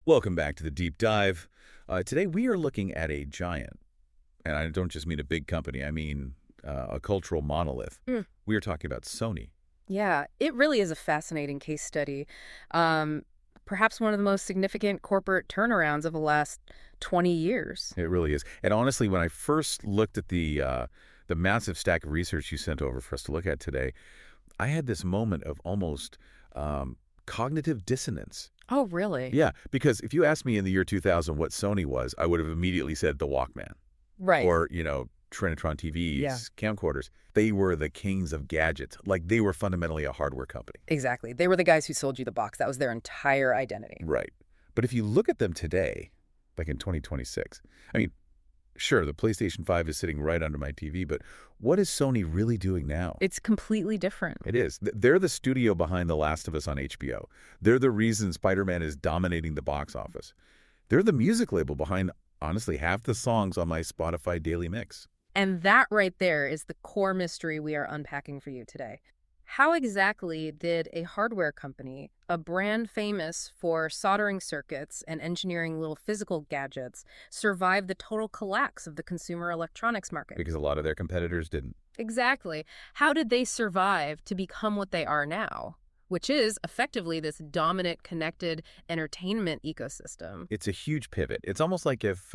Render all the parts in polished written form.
Welcome back to the Deep Dive. Today we are looking at a giant, and I don't just mean a big company, I mean a cultural monolith. Mm. We are talking about Sony. Yeah, it really is a fascinating case study. Um, Perhaps one of the most significant corporate turnarounds of the last 20 years. It really is. And honestly, when I first looked at the massive stack of research you sent over for us to look at today, I had this moment of almost cognitive dissonance. Oh, really? Yeah, because if you asked me in the year 2000 what Sony was, I would have immediately said the Walkman. Right. Or, Trinitron Yeah, TVs, camcorders. They were the kings of gadgets. Like, they were fundamentally a hardware company. exactly. They were the guys who sold you the box. That was their entire identity. Right. But if you look at them today, like in 2026, I mean, sure, the PlayStation 5 is sitting right under my TV, but what is Sony really doing now? It's completely different. It is. They're the studio behind The Last of Us on HBO. They're the reason Spider-Man is dominating the box office. They're the music label behind, honestly, half the songs on my Spotify daily mix. And that right there is the core mystery we are unpacking for you today. How exactly did a hardware company, a brand famous for soldering circuits and engineering little physical gadgets, survive the total collapse of the consumer electronics market? Because a lot of their competitors didn't. Exactly. How did they survive to become what they are now? Which is effectively this dominant connected entertainment ecosystem. It's a huge pivot. It's almost like if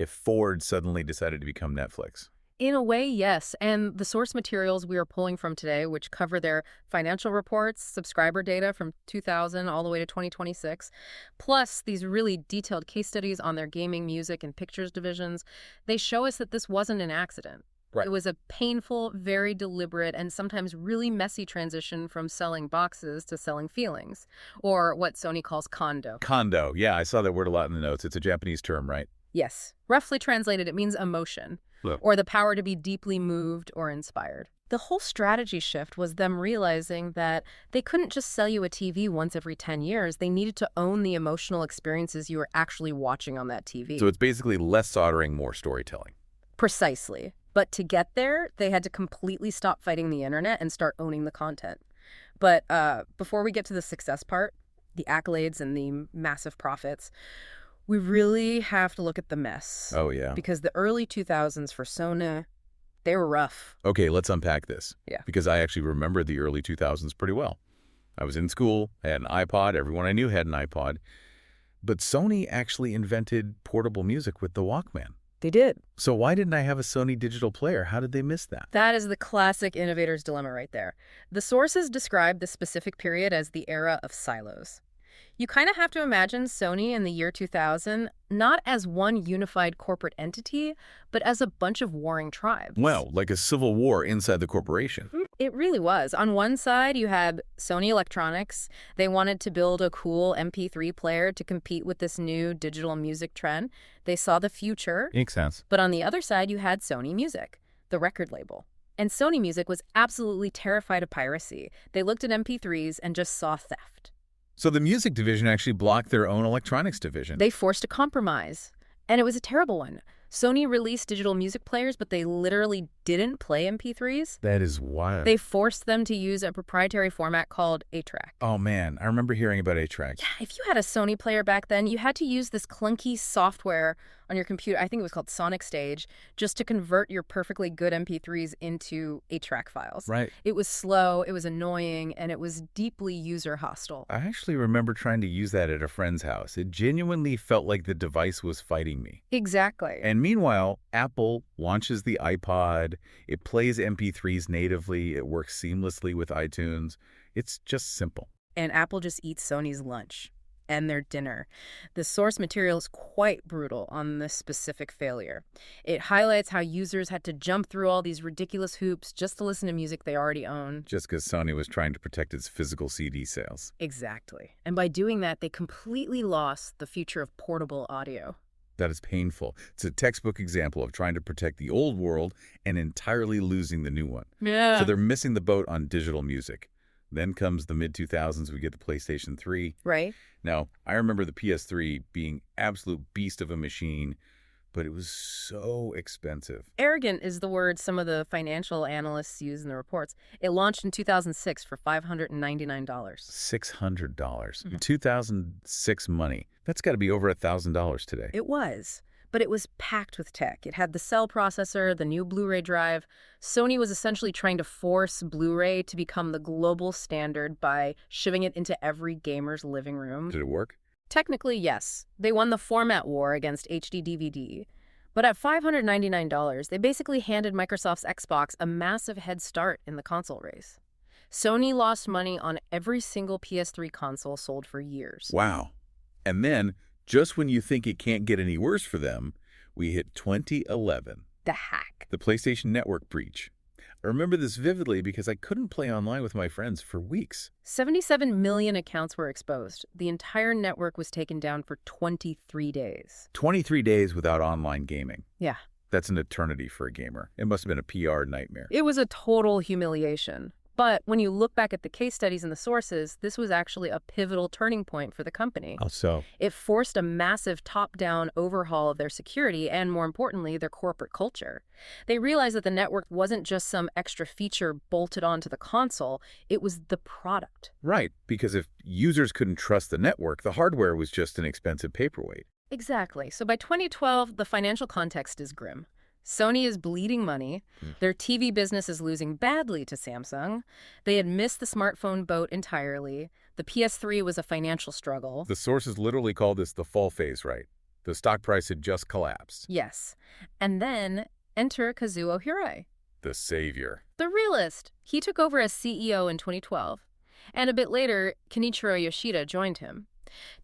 Ford suddenly decided to become Netflix. In a way, yes. And the source materials we are pulling from today, which cover their financial reports, subscriber data from 2000 all the way to 2026, plus these really detailed case studies on their gaming, music, and pictures divisions, they show us that this wasn't an accident. Right. It was a painful, very deliberate, and sometimes really messy transition from selling boxes to selling feelings, or what Sony calls kondo. Kondo. Yeah, I saw that word a lot in the notes. It's a Japanese term, right? Yes. Roughly translated, it means emotion, Look. or the power to be deeply moved or inspired. The whole strategy shift was them realizing that they couldn't just sell you a TV once every 10 years. They needed to own the emotional experiences you were actually watching on that TV. So it's basically less soldering, more storytelling. Precisely. But to get there, they had to completely stop fighting the internet and start owning the content. But before we get to the success part, the accolades and the massive profits, we really have to look at the mess. Oh, yeah. Because the early 2000s for Sony, they were rough. Okay, let's unpack this. Yeah. Because I actually remember the early 2000s pretty well. I was in school, I had an iPod, everyone I knew had an iPod. But Sony actually invented portable music with the Walkman. They did. So why didn't I have a Sony digital player? How did they miss that? That is the classic innovator's dilemma right there. The sources describe this specific period as the era of silos. You kind of have to imagine Sony in the year 2000 not as one unified corporate entity, but as a bunch of warring tribes. Well, like a civil war inside the corporation. It really was. On one side, you had Sony Electronics. They wanted to build a cool MP3 player to compete with this new digital music trend. They saw the future. Makes sense. But on the other side, you had Sony Music, the record label. And Sony Music was absolutely terrified of piracy. They looked at MP3s and just saw theft. So the music division actually blocked their own electronics division. They forced a compromise, and it was a terrible one. Sony released digital music players, but they literally didn't play MP3s. That is wild. They forced them to use a proprietary format called A-Track. Oh, man. I remember hearing about A-Track. Yeah, if you had a Sony player back then, you had to use this clunky software on your computer, I think it was called Sonic Stage, just to convert your perfectly good MP3s into A-Track files. Right. It was slow, it was annoying, and it was deeply user hostile. I actually remember trying to use that at a friend's house. It genuinely felt like the device was fighting me. Exactly. And meanwhile, Apple launches the iPod. It plays MP3s natively. It works seamlessly with iTunes. It's just simple. And Apple just eats Sony's lunch and their dinner. The source material is quite brutal on this specific failure. It highlights how users had to jump through all these ridiculous hoops just to listen to music they already own. Just because Sony was trying to protect its physical CD sales. Exactly. And by doing that, they completely lost the future of portable audio. That is painful. It's a textbook example of trying to protect the old world and entirely losing the new one. Yeah. So they're missing the boat on digital music. Then comes the mid-2000s, we get the PlayStation 3. Right? Now, I remember the PS3 being absolute beast of a machine, but it was so expensive. Arrogant is the word some of the financial analysts use in the reports. It launched in 2006 for $599. $600. In 2006 money. That's got to be over $1,000 today. It was, but it was packed with tech. It had the cell processor, the new Blu-ray drive. Sony was essentially trying to force Blu-ray to become the global standard by shoving it into every gamer's living room. Did it work? Technically, yes. They won the format war against HD DVD. But at $599, they basically handed Microsoft's Xbox a massive head start in the console race. Sony lost money on every single PS3 console sold for years. Wow. And then, just when you think it can't get any worse for them, we hit 2011. The hack. The PlayStation Network breach. I remember this vividly because I couldn't play online with my friends for weeks. 77 million accounts were exposed. The entire network was taken down for 23 days. 23 days without online gaming. Yeah. That's an eternity for a gamer. It must have been a PR nightmare. It was a total humiliation. But when you look back at the case studies and the sources, this was actually a pivotal turning point for the company. How so? It forced a massive top-down overhaul of their security and, more importantly, their corporate culture. They realized that the network wasn't just some extra feature bolted onto the console, it was the product. Right, because if users couldn't trust the network, the hardware was just an expensive paperweight. Exactly. So by 2012, the financial context is grim. Sony is bleeding money. Their TV business is losing badly to Samsung. They had missed the smartphone boat entirely. The PS3 was a financial struggle. The sources literally call this the fall phase, right? The stock price had just collapsed. Yes. And then enter Kazuo Hirai, The savior. the realist. He took over as CEO in 2012. And a bit later, Kenichiro Yoshida joined him.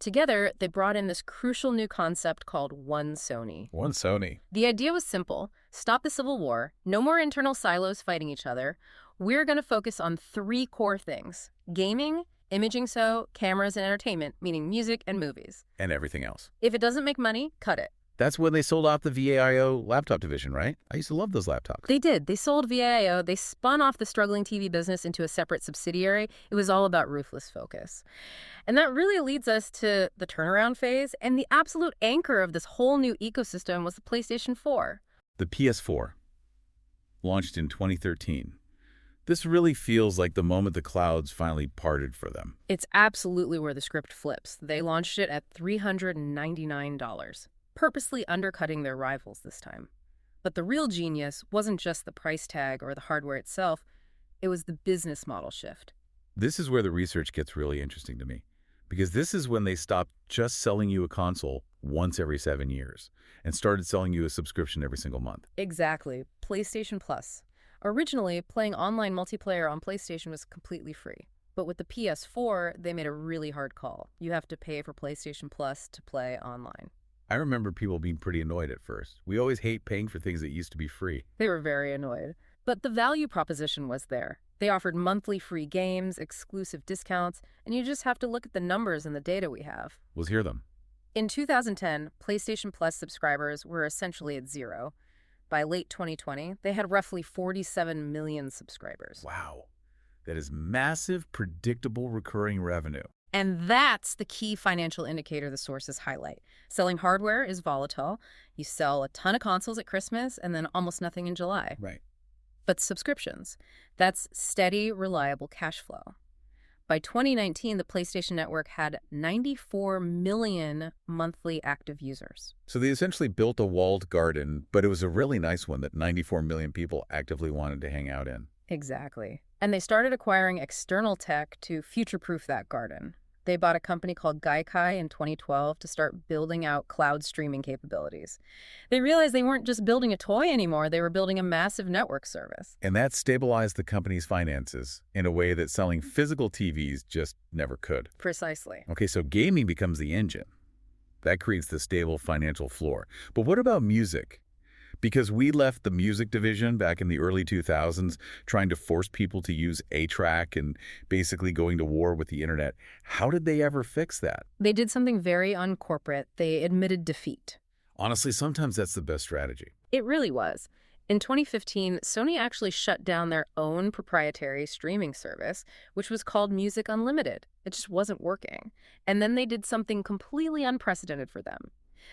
Together, they brought in this crucial new concept called One Sony. One Sony. The idea was simple. Stop the Civil War. No more internal silos fighting each other. We're going to focus on 3 core things: gaming, imaging cameras and entertainment, meaning music and movies. And everything else. If it doesn't make money, cut it. That's when they sold off the VAIO laptop division, right? I used to love those laptops. They did. They sold VIO. They spun off the struggling TV business into a separate subsidiary. It was all about ruthless focus. And that really leads us to the turnaround phase. And the absolute anchor of this whole new ecosystem was the PlayStation 4. The PS4, launched in 2013. This really feels like the moment the clouds finally parted for them. It's absolutely where the script flips. They launched it at $399. Purposely undercutting their rivals this time. But the real genius wasn't just the price tag or the hardware itself, it was the business model shift. This is where the research gets really interesting to me, because this is when they stopped just selling you a console once every 7 years and started selling you a subscription every single month. Exactly. PlayStation Plus. Originally, playing online multiplayer on PlayStation was completely free. But with the PS4, they made a really hard call. You have to pay for PlayStation Plus to play online. I remember people being pretty annoyed at first. We always hate paying for things that used to be free. They were very annoyed. But the value proposition was there. They offered monthly free games, exclusive discounts, and you just have to look at the numbers and the data we have. Let's hear them. In 2010, PlayStation Plus subscribers were essentially at 0. By late 2020, they had roughly 47 million subscribers. Wow. That is massive, predictable, recurring revenue. And that's the key financial indicator the sources highlight. Selling hardware is volatile. You sell a ton of consoles at Christmas and then almost nothing in July. Right. But subscriptions, that's steady, reliable cash flow. By 2019, the PlayStation Network had 94 million monthly active users. So they essentially built a walled garden, but it was a really nice one that 94 million people actively wanted to hang out in. Exactly. And they started acquiring external tech to future-proof that garden. They bought a company called Gaikai in 2012 to start building out cloud streaming capabilities. They realized they weren't just building a toy anymore, they were building a massive network service. And that stabilized the company's finances in a way that selling physical TVs just never could. Precisely. Okay, so gaming becomes the engine. That creates the stable financial floor. But what about music? Because we left the music division back in the early 2000s trying to force people to use A-Track and basically going to war with the internet. How did they ever fix that? They did something very uncorporate. They admitted defeat. Honestly, sometimes that's the best strategy. It really was. In 2015, Sony actually shut down their own proprietary streaming service, which was called Music Unlimited. It just wasn't working. And then they did something completely unprecedented for them.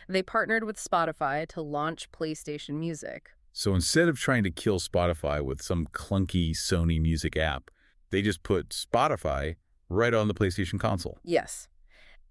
They partnered with Spotify to launch PlayStation Music. So instead of trying to kill Spotify with some clunky Sony music app, they just put Spotify right on the PlayStation console. Yes.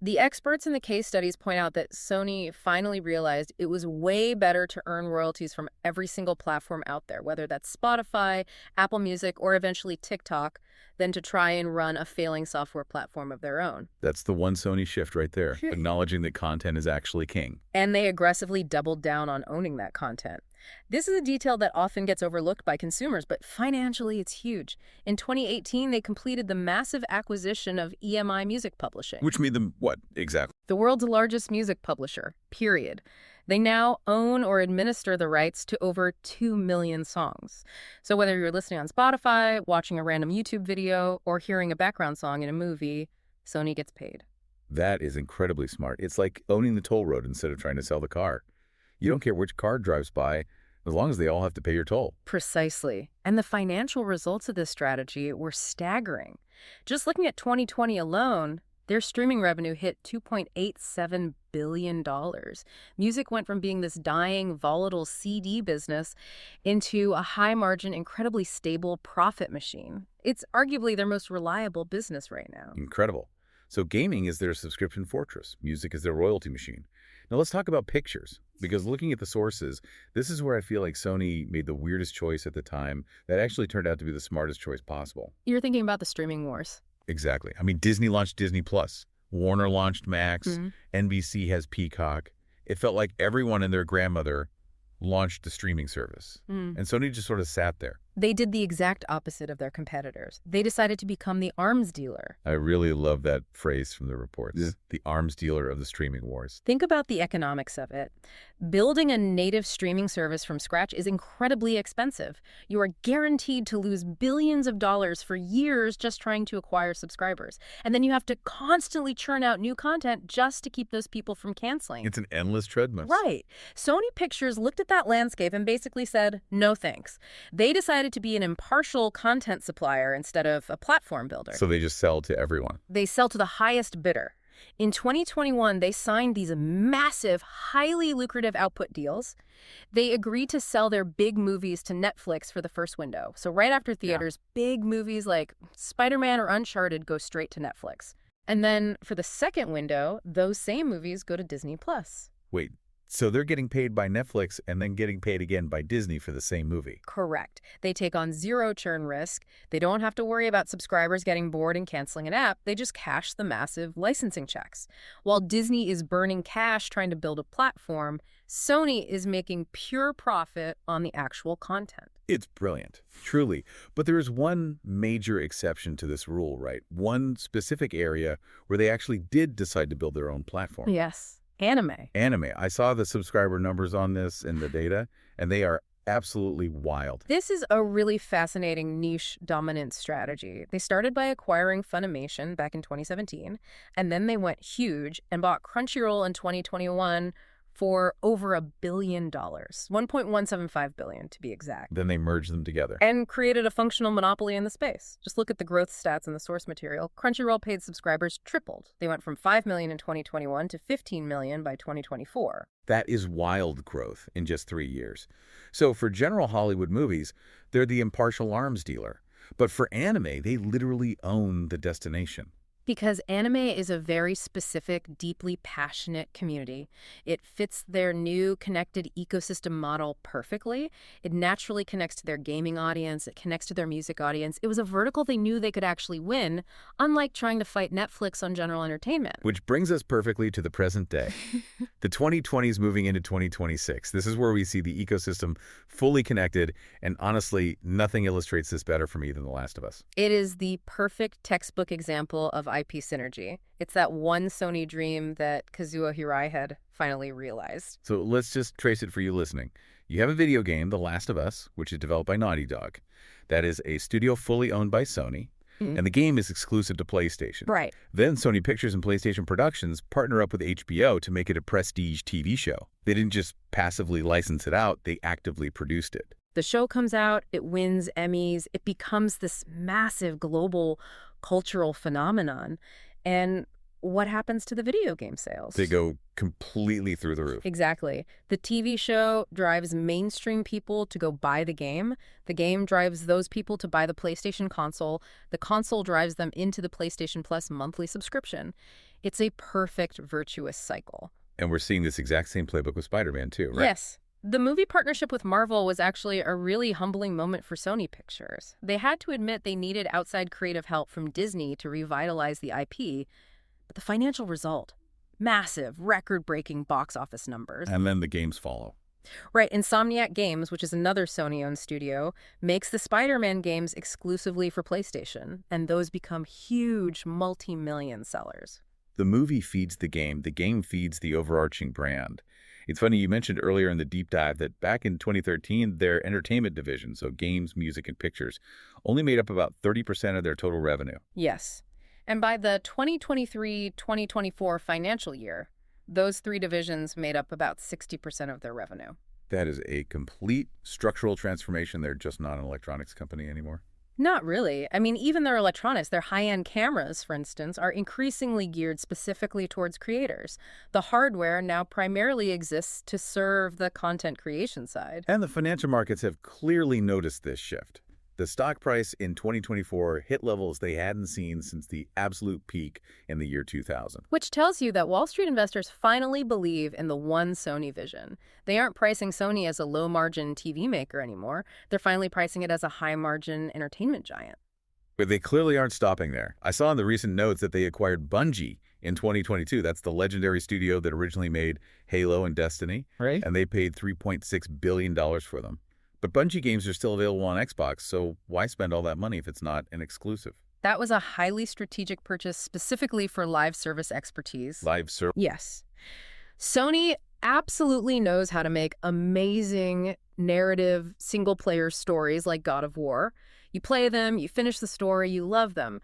The experts in the case studies point out that Sony finally realized it was way better to earn royalties from every single platform out there, whether that's Spotify, Apple Music, or eventually TikTok, than to try and run a failing software platform of their own. That's the one Sony shift right there, acknowledging that content is actually king. And they aggressively doubled down on owning that content. This is a detail that often gets overlooked by consumers, but financially it's huge. In 2018, they completed the massive acquisition of EMI Music Publishing. Which made them what, exactly? The world's largest music publisher, period. They now own or administer the rights to over 2 million songs. So whether you're listening on Spotify, watching a random YouTube video, or hearing a background song in a movie, Sony gets paid. That is incredibly smart. It's like owning the toll road instead of trying to sell the car. You don't care which car drives by, as long as they all have to pay your toll. Precisely. And the financial results of this strategy were staggering. Just looking at 2020 alone, their streaming revenue hit $2.87 billion. Music went from being this dying, volatile CD business into a high-margin, incredibly stable profit machine. It's arguably their most reliable business right now. Incredible. So gaming is their subscription fortress. Music is their royalty machine. Now let's talk about pictures, because looking at the sources, this is where I feel like Sony made the weirdest choice at the time that actually turned out to be the smartest choice possible. You're thinking about the streaming wars. Exactly. I mean, Disney launched Disney+, Warner launched Max, Mm-hmm. NBC has Peacock. It felt like everyone and their grandmother launched the streaming service. And Sony just sort of sat there. They did the exact opposite of their competitors. They decided to become the arms dealer. I really love that phrase from the reports. Yeah. The arms dealer of the streaming wars. Think about the economics of it. Building a native streaming service from scratch is incredibly expensive. You are guaranteed to lose billions of dollars for years just trying to acquire subscribers. And then you have to constantly churn out new content just to keep those people from canceling. It's an endless treadmill. Right. Sony Pictures looked at that landscape and basically said, no thanks. They decided to be an impartial content supplier instead of a platform builder. So they just sell to everyone. They sell to the highest bidder. In 2021, they signed these massive, highly lucrative output deals. They agreed to sell their big movies to Netflix for the first window. So right after theaters, big movies like Spider-Man or Uncharted go straight to Netflix. And then for the second window, those same movies go to Disney+. Wait. So they're getting paid by Netflix and then getting paid again by Disney for the same movie. Correct. They take on zero churn risk. They don't have to worry about subscribers getting bored and canceling an app. They just cash the massive licensing checks. While Disney is burning cash trying to build a platform, Sony is making pure profit on the actual content. It's brilliant, truly. But there is one major exception to this rule, right? One specific area where they actually did decide to build their own platform. Yes. Anime. I saw the subscriber numbers on this in the data, and they are absolutely wild. This is a really fascinating niche dominant strategy. They started by acquiring Funimation back in 2017, and then they went huge and bought Crunchyroll in 2021 for over $1 billion, $1.175 billion to be exact. Then they merged them together. And created a functional monopoly in the space. Just look at the growth stats in the source material. Crunchyroll paid subscribers tripled. They went from 5 million in 2021 to 15 million by 2024. That is wild growth in just 3 years. So for general Hollywood movies, they're the impartial arms dealer. But for anime, they literally own the destination. Because anime is a very specific, deeply passionate community. It fits their new connected ecosystem model perfectly. It naturally connects to their gaming audience. It connects to their music audience. It was a vertical they knew they could actually win, unlike trying to fight Netflix on general entertainment. Which brings us perfectly to the present day. The 2020s moving into 2026. This is where we see the ecosystem fully connected, and honestly, nothing illustrates this better for me than The Last of Us. It is the perfect textbook example of IP synergy. It's that one Sony dream that Kazuo Hirai had finally realized. So let's just trace it for you listening. You have a video game, The Last of Us, which is developed by Naughty Dog. That is a studio fully owned by Sony, and the game is exclusive to PlayStation. Right. Then Sony Pictures and PlayStation Productions partner up with HBO to make it a prestige TV show. They didn't just passively license it out, they actively produced it. The show comes out, it wins Emmys, it becomes this massive global cultural phenomenon. And what happens to the video game sales? They go completely through the roof. Exactly. The TV show drives mainstream people to go buy the game. The game drives those people to buy the PlayStation console. The console drives them into the PlayStation Plus monthly subscription. It's a perfect virtuous cycle. And we're seeing this exact same playbook with Spider-Man too, right? Yes. The movie partnership with Marvel was actually a really humbling moment for Sony Pictures. They had to admit they needed outside creative help from Disney to revitalize the IP, but the financial result, massive, record-breaking box office numbers. And then the games follow. Right, Insomniac Games, which is another Sony-owned studio, makes the Spider-Man games exclusively for PlayStation, and those become huge multi-million sellers. The movie feeds the game feeds the overarching brand. It's funny, you mentioned earlier in the deep dive that back in 2013, their entertainment division, so games, music, and pictures, only made up about 30% of their total revenue. Yes. And by the 2023-2024 financial year, those three divisions made up about 60% of their revenue. That is a complete structural transformation. They're just not an electronics company anymore. Not really. I mean, even their electronics, their high-end cameras, for instance, are increasingly geared specifically towards creators. The hardware now primarily exists to serve the content creation side. And the financial markets have clearly noticed this shift. The stock price in 2024 hit levels they hadn't seen since the absolute peak in the year 2000. Which tells you that Wall Street investors finally believe in the one Sony vision. They aren't pricing Sony as a low-margin TV maker anymore. They're finally pricing it as a high-margin entertainment giant. But they clearly aren't stopping there. I saw in the recent notes that they acquired Bungie in 2022. That's the legendary studio that originally made Halo and Destiny. Right. And they paid $3.6 billion for them. But Bungie games are still available on Xbox, so why spend all that money if it's not an exclusive? That was a highly strategic purchase specifically for live service expertise. Live service? Yes. Sony absolutely knows how to make amazing narrative single-player stories like God of War. You play them, you finish the story, you love them,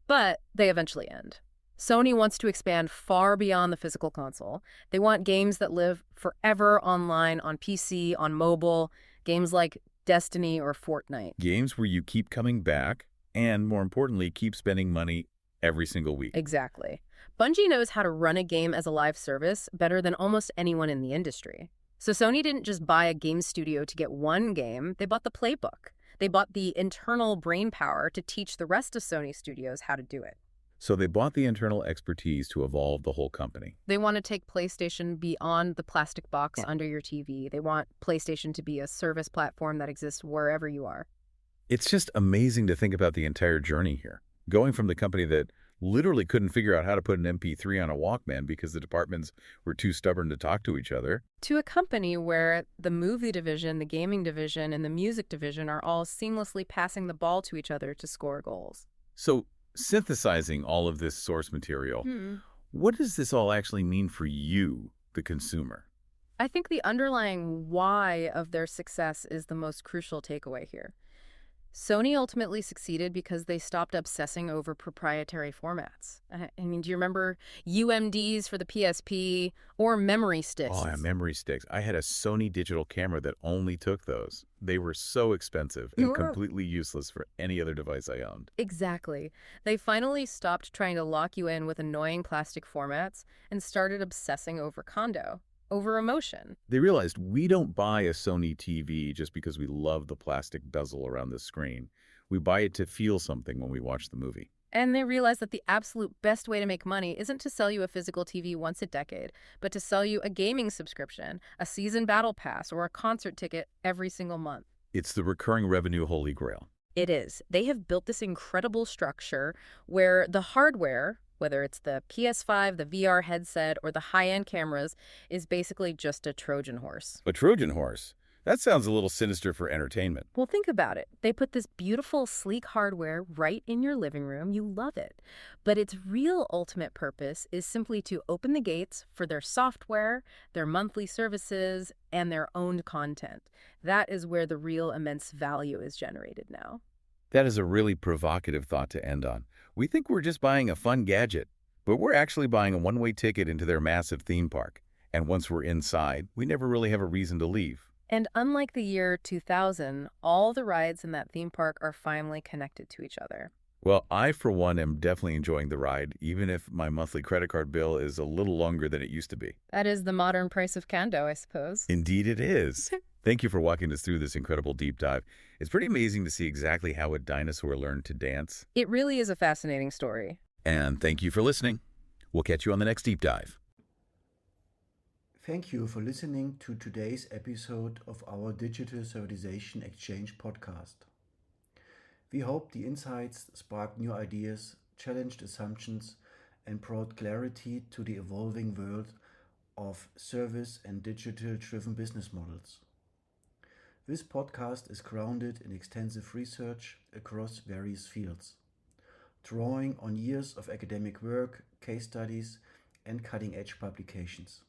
but they eventually end. Sony wants to expand far beyond the physical console. They want games that live forever online, on PC, on mobile, games like Destiny or Fortnite. Games where you keep coming back and, more importantly, keep spending money every single week. Exactly. Bungie knows how to run a game as a live service better than almost anyone in the industry. So Sony didn't just buy a game studio to get one game, they bought the playbook. They bought the internal brainpower to teach the rest of Sony studios how to do it. So they bought the internal expertise to evolve the whole company. They want to take PlayStation beyond the plastic box under your TV. They want PlayStation to be a service platform that exists wherever you are. It's just amazing to think about the entire journey here. Going from the company that literally couldn't figure out how to put an MP3 on a Walkman because the departments were too stubborn to talk to each other, to a company where the movie division, the gaming division, and the music division are all seamlessly passing the ball to each other to score goals. So synthesizing all of this source material, what does this all actually mean for you, the consumer? I think the underlying why of their success is the most crucial takeaway here. Sony ultimately succeeded because they stopped obsessing over proprietary formats. I mean, do you remember UMDs for the PSP or memory sticks? Oh, yeah, memory sticks. I had a Sony digital camera that only took those. They were so expensive and completely useless for any other device I owned. Exactly. They finally stopped trying to lock you in with annoying plastic formats and started obsessing over condo, over emotion. They realized we don't buy a Sony TV just because we love the plastic bezel around the screen. We buy it to feel something when we watch the movie. And they realized that the absolute best way to make money isn't to sell you a physical TV once a decade, but to sell you a gaming subscription, a season battle pass, or a concert ticket every single month. It's the recurring revenue holy grail. It is. They have built this incredible structure where the hardware, whether it's the PS5, the VR headset, or the high-end cameras, is basically just a Trojan horse. A Trojan horse? That sounds a little sinister for entertainment. Well, think about it. They put this beautiful, sleek hardware right in your living room. You love it. But its real ultimate purpose is simply to open the gates for their software, their monthly services, and their owned content. That is where the real immense value is generated now. That is a really provocative thought to end on. We think we're just buying a fun gadget, but we're actually buying a one-way ticket into their massive theme park. And once we're inside, we never really have a reason to leave. And unlike the year 2000, all the rides in that theme park are finally connected to each other. Well, I, for one, am definitely enjoying the ride, even if my monthly credit card bill is a little longer than it used to be. That is the modern price of Kando, I suppose. Indeed it is. Thank you for walking us through this incredible deep dive. It's pretty amazing to see exactly how a dinosaur learned to dance. It really is a fascinating story. And thank you for listening. We'll catch you on the next deep dive. Thank you for listening to today's episode of our Digital Civilization Exchange podcast. We hope the insights sparked new ideas, challenged assumptions, and brought clarity to the evolving world of service and digital-driven business models. This podcast is grounded in extensive research across various fields, drawing on years of academic work, case studies, and cutting-edge publications.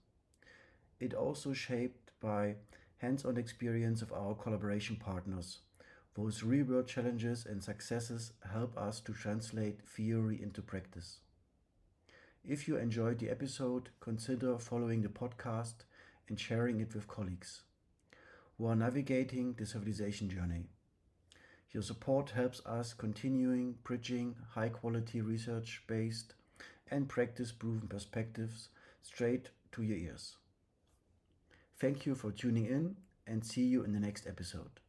It also shaped by hands-on experience of our collaboration partners, whose real-world challenges and successes help us to translate theory into practice. If you enjoyed the episode, consider following the podcast and sharing it with colleagues who are navigating the civilization journey. Your support helps us continuing bridging high-quality research-based and practice-proven perspectives straight to your ears. Thank you for tuning in and see you in the next episode.